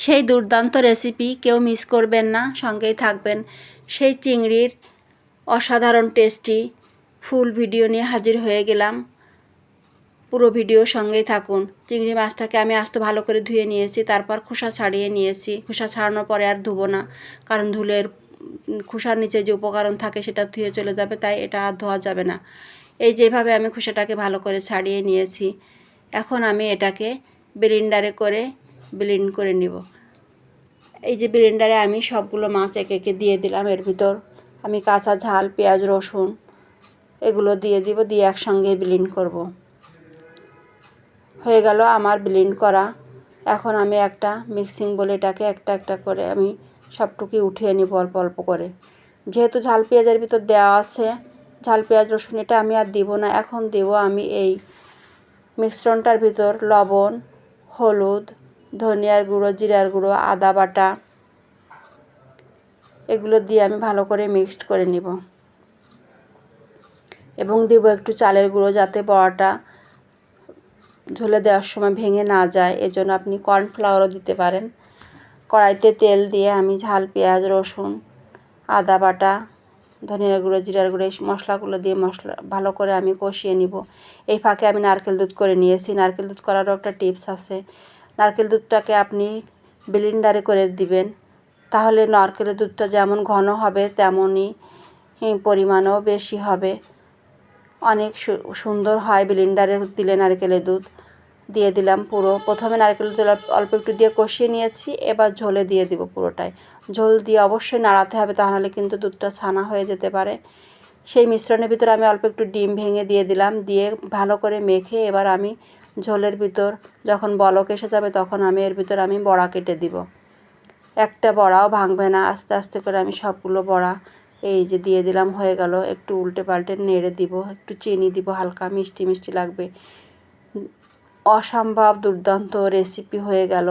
সেই দুর্দান্ত রেসিপি কেউ মিস করবেন না, সঙ্গেই থাকবেন। সেই চিংড়ির অসাধারণ টেস্টি ফুল ভিডিও নিয়ে হাজির হয়ে গেলাম। পুরো ভিডিও সঙ্গেই থাকুন। চিংড়ি মাছটাকে আমি আস্ত ভালো করে ধুয়ে নিয়েছি, তারপর খোসা ছাড়িয়ে নিয়েছি। খোসা ছাড়ানোর পরে আর ধুবো না, কারণ ধুলে খোসার নিচে যে উপকরণ থাকে সেটা ধুয়ে চলে যাবে, তাই এটা আর ধোয়া যাবে না। এই যেভাবে আমি খোসাটাকে ভালো করে ছাড়িয়ে নিয়েছি, এখন আমি এটাকে ব্লেন্ডারে করে ব্লেন্ড করে নিব। এই যে ব্লেন্ডারে আমি সবগুলো মাছ একে একে দিয়ে দিলাম। এর ভিতর আমি কাঁচা ঝাল, পেঁয়াজ, রসুন এগুলো দিয়ে দিব, দিয়ে একসঙ্গে ব্লেন্ড করব। হয়ে গেল আমার ব্লেন্ড করা। এখন আমি একটা মিক্সিং বলে এটাকে একটা একটা করে আমি সবটুকুই উঠিয়ে নিব অল্প অল্প করে। যেহেতু ঝাল পেঁয়াজের ভিতর দেওয়া আছে, ঝাল পেঁয়াজ রসুন এটা আমি আর দিব না। এখন দেব আমি এই মিশ্রণটার ভিতর লবণ, হলুদ, ধনিয়ার গুঁড়ো, জিরার গুঁড়ো, আদা বাটা এগুলো দিয়ে আমি ভালো করে মিক্সড করে নিব। এবং দেব একটু চালের গুঁড়ো, যাতে বড়াটা ঝোলে দেওয়ার সময় ভেঙে না যায়, এজন্য আপনি কর্নফ্লাওয়ারও দিতে পারেন। কড়াইতে তেল দিয়ে আমি ঝাল পেঁয়াজ রসুন, আদা বাটা, ধনিয়ার গুঁড়ো, জিরার গুঁড়ো এই মশলাগুলো দিয়ে ভালো করে আমি কষিয়ে নিব। এই ফাঁকে আমি নারকেল দুধ করে নিয়েছি। নারকেল দুধ করারও একটা টিপস আছে। নারকেল দুধটাকে আপনি ব্লেন্ডারে করে দিবেন, তাহলে নারকেলের দুধটা যেমন ঘন হবে তেমনই পরিমাণও বেশি হবে। অনেক সুন্দর হয় ব্লেন্ডারে দিলে নারকেলের দুধ। দিয়ে দিলাম পুরো। প্রথমে নারকেলের দুধ অল্প একটু দিয়ে কষিয়ে নিয়েছি, এবার ঝোলে দিয়ে দিব পুরোটাই। ঝোল দিয়ে অবশ্যই নাড়াতে হবে, তাহলে কিন্তু দুধটা ছানা হয়ে যেতে পারে। সেই মিশ্রণের ভিতরে আমি অল্প একটু ডিম ভেঙে দিয়ে দিলাম, দিয়ে ভালো করে মেখে এবার আমি ঝোলের ভিতর যখন বলক এসে যাবে তখন আমি এর ভিতর আমি বড়া কেটে দিব। একটা বড়াও ভাঙবে না, আস্তে আস্তে করে আমি সবগুলো বড়া এই যে দিয়ে দিলাম। হয়ে গেল। একটু উল্টে পাল্টে নেড়ে দিব, একটু চিনি দিব, হালকা মিষ্টি মিষ্টি লাগবে। অসম্ভব দুর্দান্ত রেসিপি হয়ে গেল।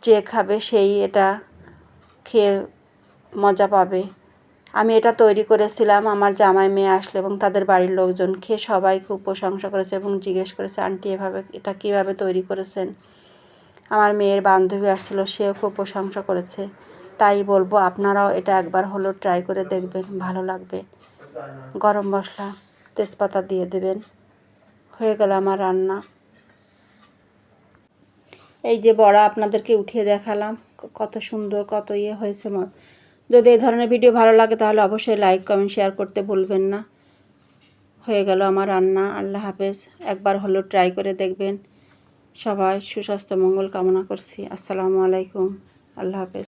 যে খাবে সেই এটা খেয়ে মজা পাবে। আমি এটা তৈরি করেছিলাম, আমার জামাই মেয়ে আসলে এবং তাদের বাড়ির লোকজন খেয়ে সবাই খুব প্রশংসা করেছে এবং জিজ্ঞেস করেছে, আন্টি এভাবে এটা কীভাবে তৈরি করেছেন। আমার মেয়ের বান্ধবী আসছিল, সেও খুব প্রশংসা করেছে। তাই বলবো আপনারাও এটা একবার হলো ট্রাই করে দেখবেন, ভালো লাগবে। গরম মশলা, তেজপাতা দিয়ে দেবেন। হয়ে গেল আমার রান্না। এই যে বড়া আপনাদেরকে উঠিয়ে দেখালাম, কত সুন্দর, কত হয়েছে। যদি এই ধরনের ভিডিও ভালো লাগে তাহলে অবশ্যই লাইক কমেন্ট শেয়ার করতে ভুলবেন না। হয়ে গেল আমার রান্না। আল্লাহ হাফেজ। একবার হলো ট্রাই করে দেখবেন। সবাই সুস্বাস্থ্য মঙ্গল কামনা করছি। আসসালামু আলাইকুম। আল্লাহ হাফেজ।